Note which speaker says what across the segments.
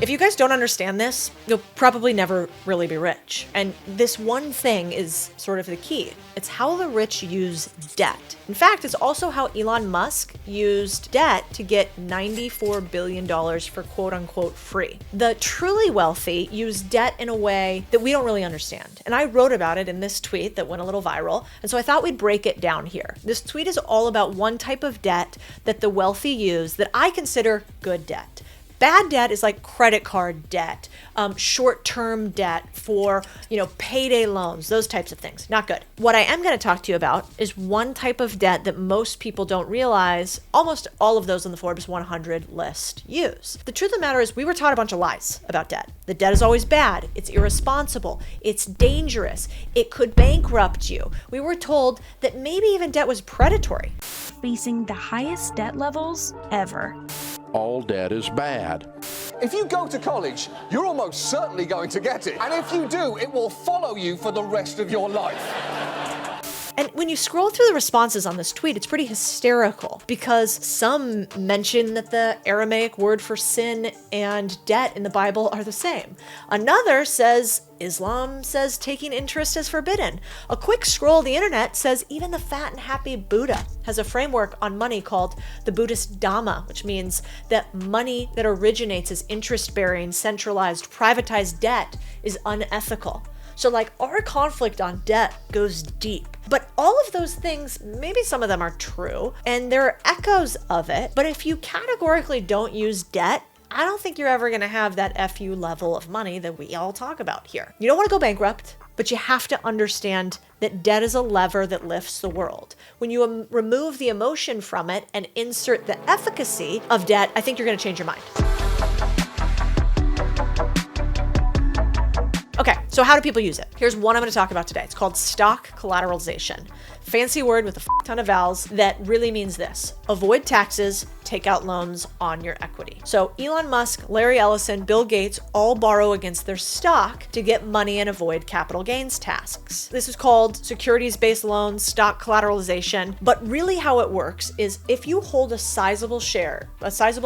Speaker 1: If you guys don't understand this, you'll probably never really be rich. And this one thing is sort of the key. It's how the rich use debt. In fact, it's also how Elon Musk used debt to get $94 billion for quote unquote free. The truly wealthy use debt in a way that we don't really understand. And I wrote about it in this tweet that went a little viral. And so I thought we'd break it down here. This tweet is all about one type of debt that the wealthy use that I consider good debt. Bad debt is like credit card debt, short-term debt for, payday loans, those types of things. Not good. What I am going to talk to you about is one type of debt that most people don't realize almost all of those on the Forbes 100 list use. The truth of the matter is we were taught a bunch of lies about debt. The debt is always bad. It's irresponsible. It's dangerous. It could bankrupt you. We were told that maybe even debt was predatory.
Speaker 2: Facing the highest debt levels ever.
Speaker 3: All debt is bad.
Speaker 4: If you go to college, you're almost certainly going to get it. And if you do, it will follow you for the rest of your life.
Speaker 1: And when you scroll through the responses on this tweet, it's pretty hysterical because some mention that the Aramaic word for sin and debt in the Bible are the same. Another says Islam says taking interest is forbidden. A quick scroll of the internet says even the fat and happy Buddha has a framework on money called the Buddhist Dhamma, which means that money that originates as interest-bearing, centralized, privatized debt is unethical. So our conflict on debt goes deep. But all of those things, maybe some of them are true, and there are echoes of it. But if you categorically don't use debt, I don't think you're ever going to have that FU level of money that we all talk about here. You don't want to go bankrupt, but you have to understand that debt is a lever that lifts the world. When you remove the emotion from it and insert the efficacy of debt, I think you're going to change your mind. Okay, so how do people use it? Here's one I'm going to talk about today. It's called stock collateralization. Fancy word with a ton of vowels that really means this: avoid taxes, take out loans on your equity. So Elon Musk, Larry Ellison, Bill Gates all borrow against their stock to get money and avoid capital gains taxes. This is called securities-based loans, stock collateralization. But really how it works is if you hold a sizable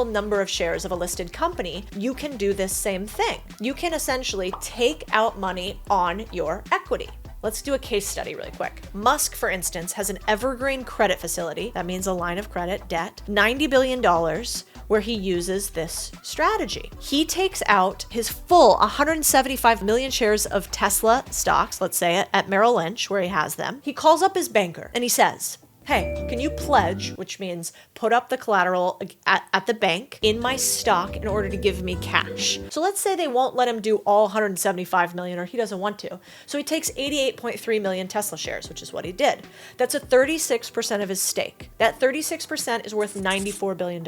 Speaker 1: number of shares of a listed company, you can do this same thing. You can essentially take out money on your equity. Let's do a case study really quick. Musk, for instance, has an evergreen credit facility. That means a line of credit, debt, $90 billion, where he uses this strategy. He takes out his full 175 million shares of Tesla stocks, let's say at Merrill Lynch, where he has them. He calls up his banker and he says, hey, can you pledge, which means put up the collateral at the bank in my stock in order to give me cash? So let's say they won't let him do all 175 million, or he doesn't want to. So he takes 88.3 million Tesla shares, which is what he did. That's a 36% of his stake. That 36% is worth $94 billion.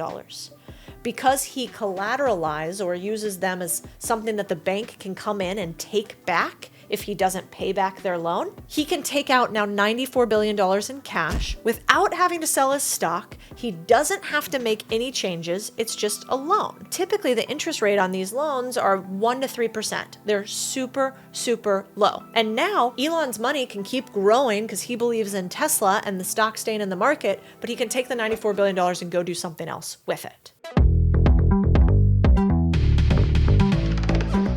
Speaker 1: Because he collateralizes or uses them as something that the bank can come in and take back if he doesn't pay back their loan, he can take out now $94 billion in cash without having to sell his stock. He doesn't have to make any changes. It's just a loan. Typically, the interest rate on these loans are 1% to 3%. They're super, super low. And now Elon's money can keep growing because he believes in Tesla and the stock staying in the market, but he can take the $94 billion and go do something else with it.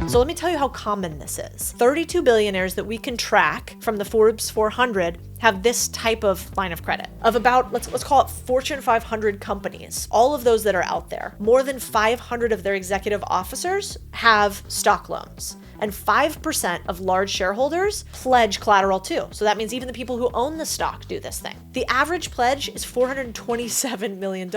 Speaker 1: So let me tell you how common this is. 32 billionaires that we can track from the Forbes 400 have this type of line of credit. Of about, let's call it Fortune 500 companies, all of those that are out there, more than 500 of their executive officers have stock loans. And 5% of large shareholders pledge collateral too. So that means even the people who own the stock do this thing. The average pledge is $427 million.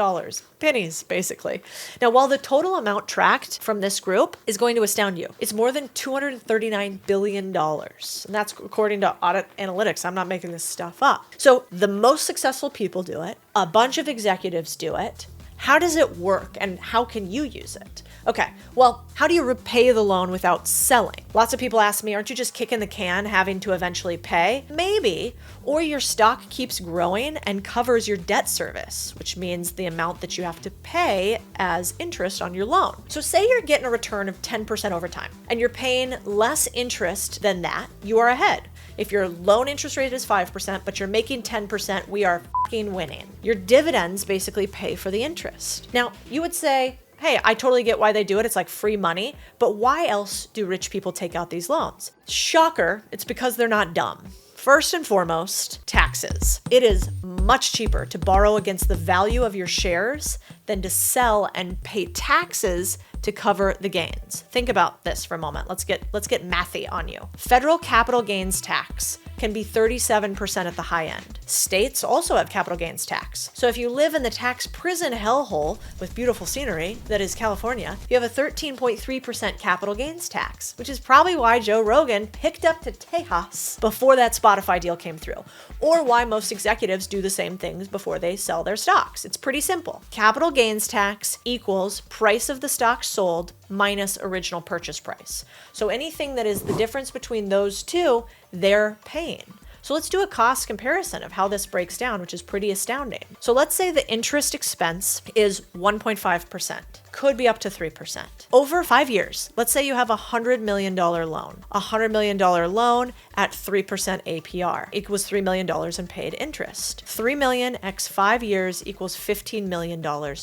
Speaker 1: Pennies, basically. Now, while the total amount tracked from this group is going to astound you, it's more than $239 billion. And that's according to Audit Analytics. I'm not making this stuff up. So the most successful people do it. A bunch of executives do it. How does it work and how can you use it? Okay, well, how do you repay the loan without selling? Lots of people ask me, aren't you just kicking the can, having to eventually pay? Maybe, or your stock keeps growing and covers your debt service, which means the amount that you have to pay as interest on your loan. So say you're getting a return of 10% over time and you're paying less interest than that, you are ahead. If your loan interest rate is 5%, but you're making 10%, we are fucking winning. Your dividends basically pay for the interest. Now, you would say, hey, I totally get why they do it. It's like free money. But why else do rich people take out these loans? Shocker, it's because they're not dumb. First and foremost, taxes. It is much cheaper to borrow against the value of your shares than to sell and pay taxes to cover the gains. Think about this for a moment. Let's get mathy on you. Federal capital gains tax can be 37% at the high end. States also have capital gains tax. So if you live in the tax prison hellhole with beautiful scenery that is California, you have a 13.3% capital gains tax, which is probably why Joe Rogan picked up to Tejas before that Spotify deal came through, or why most executives do the same things before they sell their stocks. It's pretty simple. Capital gains tax equals price of the stock sold minus original purchase price. So anything that is the difference between those two, they're paying. So let's do a cost comparison of how this breaks down, which is pretty astounding. So let's say the interest expense is 1.5%, could be up to 3%. Over 5 years, let's say you have a $100 million loan. A $100 million loan at 3% APR equals $3 million in paid interest. 3 million x 5 years equals $15 million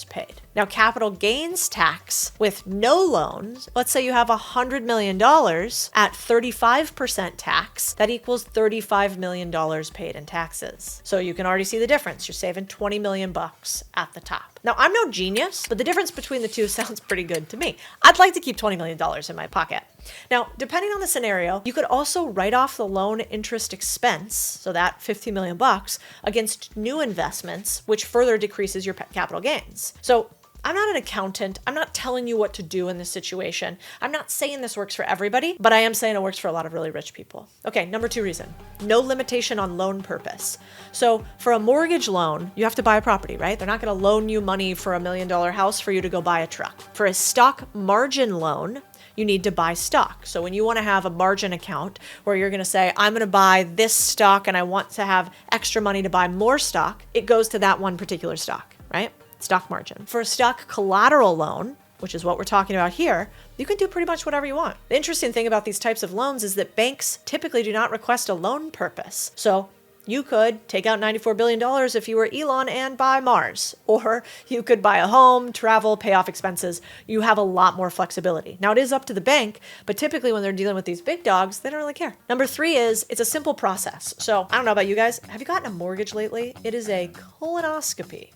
Speaker 1: paid. Now, capital gains tax with no loans, let's say you have $100 million at 35% tax, that equals $35 million paid in taxes. So you can already see the difference. You're saving 20 million bucks at the top. Now, I'm no genius, but the difference between the two sounds pretty good to me. I'd like to keep $20 million in my pocket. Now, depending on the scenario, you could also write off the loan interest expense, so that 15 million bucks, against new investments, which further decreases your capital gains. So I'm not an accountant. I'm not telling you what to do in this situation. I'm not saying this works for everybody, but I am saying it works for a lot of really rich people. Okay, number 2 reason, no limitation on loan purpose. So for a mortgage loan, you have to buy a property, right? They're not going to loan you money for $1 million house for you to go buy a truck. For a stock margin loan, you need to buy stock. So when you want to have a margin account where you're going to say, I'm going to buy this stock and I want to have extra money to buy more stock, it goes to that one particular stock, right? Stock margin. For a stock collateral loan, which is what we're talking about here, you can do pretty much whatever you want. The interesting thing about these types of loans is that banks typically do not request a loan purpose. So you could take out $94 billion if you were Elon and buy Mars, or you could buy a home, travel, pay off expenses. You have a lot more flexibility. Now, it is up to the bank, but typically when they're dealing with these big dogs, they don't really care. Number 3 is it's a simple process. So I don't know about you guys. Have you gotten a mortgage lately? It is a colonoscopy.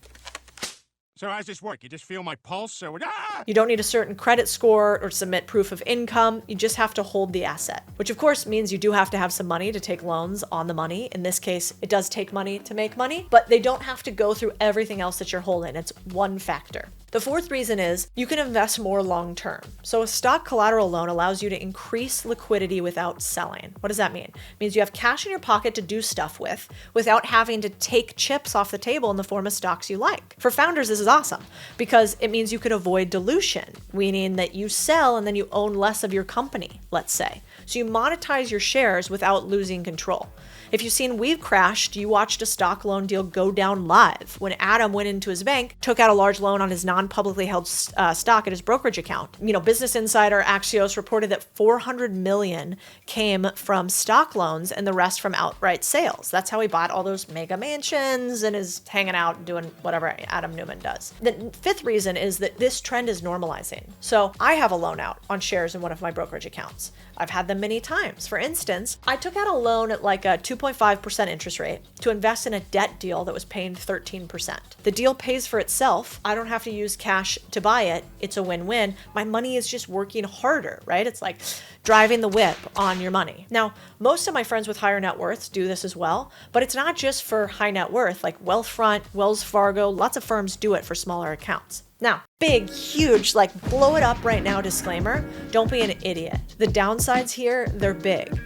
Speaker 5: So how's this work? You just feel my pulse or what? Ah!
Speaker 1: You don't need a certain credit score or submit proof of income. You just have to hold the asset, which of course means you do have to have some money to take loans on the money. In this case, it does take money to make money, but they don't have to go through everything else that you're holding. It's one factor. The 4th reason is you can invest more long-term. So a stock collateral loan allows you to increase liquidity without selling. What does that mean? It means you have cash in your pocket to do stuff with without having to take chips off the table in the form of stocks you like. For founders, this is awesome because it means you could avoid dilution, meaning that you sell and then you own less of your company, let's say. So you monetize your shares without losing control. If you've seen We've Crashed, you watched a stock loan deal go down live when Adam went into his bank, took out a large loan on his non-publicly held stock at his brokerage account. You know, Business Insider, Axios reported that 400 million came from stock loans and the rest from outright sales. That's how he bought all those mega mansions and is hanging out doing whatever Adam Newman does. The 5th reason is that this trend is normalizing. So I have a loan out on shares in one of my brokerage accounts. I've had them many times. For instance, I took out a loan at like a 2.5% interest rate to invest in a debt deal that was paying 13%. The deal pays for itself. I don't have to use cash to buy it. It's a win-win. My money is just working harder, right? It's like driving the whip on your money. Now, most of my friends with higher net worths do this as well, but it's not just for high net worth, like Wealthfront, Wells Fargo, lots of firms do it for smaller accounts. Now, big, huge, like blow it up right now disclaimer, don't be an idiot. The downsides here, they're big.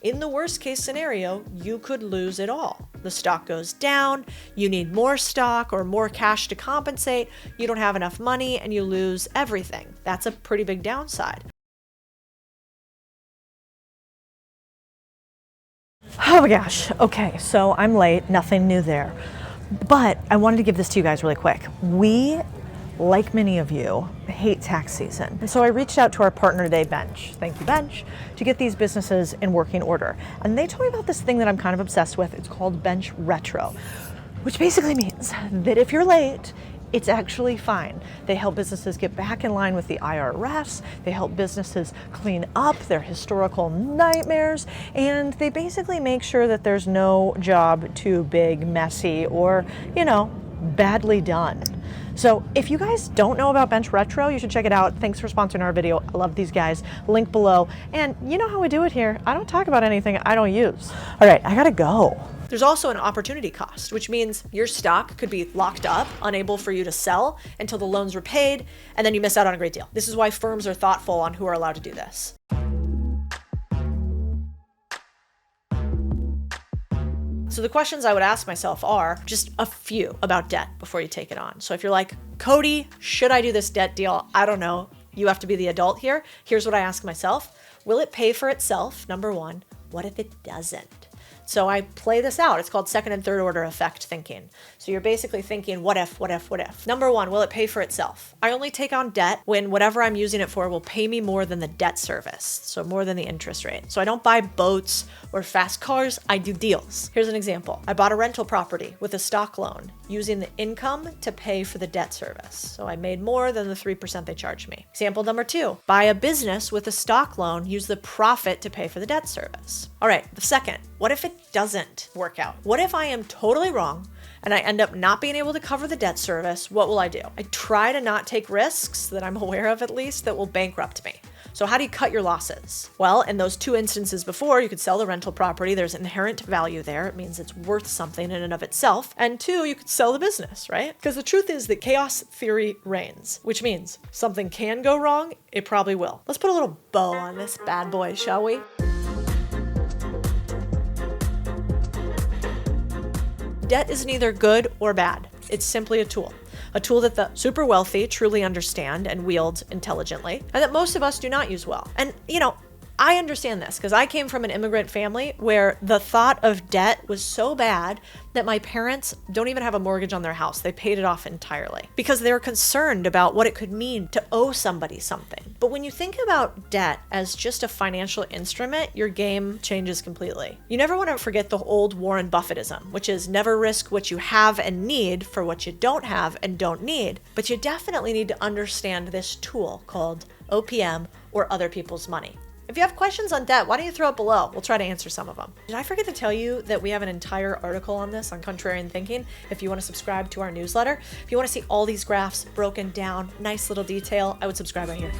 Speaker 1: In the worst case scenario, you could lose it all. The stock goes down, you need more stock or more cash to compensate, you don't have enough money, and you lose everything. That's a pretty big downside. Oh my gosh. Okay, so I'm late, nothing new there. But I wanted to give this to you guys really quick. We, like many of you, hate tax season. And so I reached out to our partner today, Bench, thank you Bench, to get these businesses in working order. And they told me about this thing that I'm kind of obsessed with. It's called Bench Retro, which basically means that if you're late,
Speaker 6: It's actually fine. They help businesses get back in line with the IRS. They help businesses clean up their historical nightmares. And they basically make sure that there's no job too big, messy, or, badly done. So if you guys don't know about Bench Retro, you should check it out. Thanks for sponsoring our video. I love these guys. Link below. And you know how we do it here. I don't talk about anything I don't use. All right, I gotta go.
Speaker 1: There's also an opportunity cost, which means your stock could be locked up, unable for you to sell until the loan's repaid, and then you miss out on a great deal. This is why firms are thoughtful on who are allowed to do this. So the questions I would ask myself are just a few about debt before you take it on. So if you're like, Codie, should I do this debt deal? I don't know. You have to be the adult here. Here's what I ask myself. Will it pay for itself? Number one. What if it doesn't? So I play this out. It's called second and third order effect thinking. So you're basically thinking, what if, what if, what if? Number one, will it pay for itself? I only take on debt when whatever I'm using it for will pay me more than the debt service. So more than the interest rate. So I don't buy boats or fast cars, I do deals. Here's an example. I bought a rental property with a stock loan using the income to pay for the debt service. So I made more than the 3% they charged me. Example number two, buy a business with a stock loan, use the profit to pay for the debt service. All right, the second, what if it doesn't work out? What if I am totally wrong and I end up not being able to cover the debt service? What will I do? I try to not take risks that I'm aware of, at least, that will bankrupt me. So how do you cut your losses? Well, in those two instances before, you could sell the rental property. There's inherent value there. It means it's worth something in and of itself. And two, you could sell the business, right? Because the truth is that chaos theory reigns, which means something can go wrong. It probably will. Let's put a little bow on this bad boy, shall we? Debt is neither good or bad. It's simply a tool that the super wealthy truly understand and wield intelligently, and that most of us do not use well. And, I understand this because I came from an immigrant family where the thought of debt was so bad that my parents don't even have a mortgage on their house. They paid it off entirely because they were concerned about what it could mean to owe somebody something. But when you think about debt as just a financial instrument, your game changes completely. You never want to forget the old Warren Buffettism, which is never risk what you have and need for what you don't have and don't need. But you definitely need to understand this tool called OPM, or other people's money. If you have questions on debt, why don't you throw it below? We'll try to answer some of them. Did I forget to tell you that we have an entire article on this on Contrarian Thinking? If you want to subscribe to our newsletter, if you want to see all these graphs broken down, nice little detail, I would subscribe right here.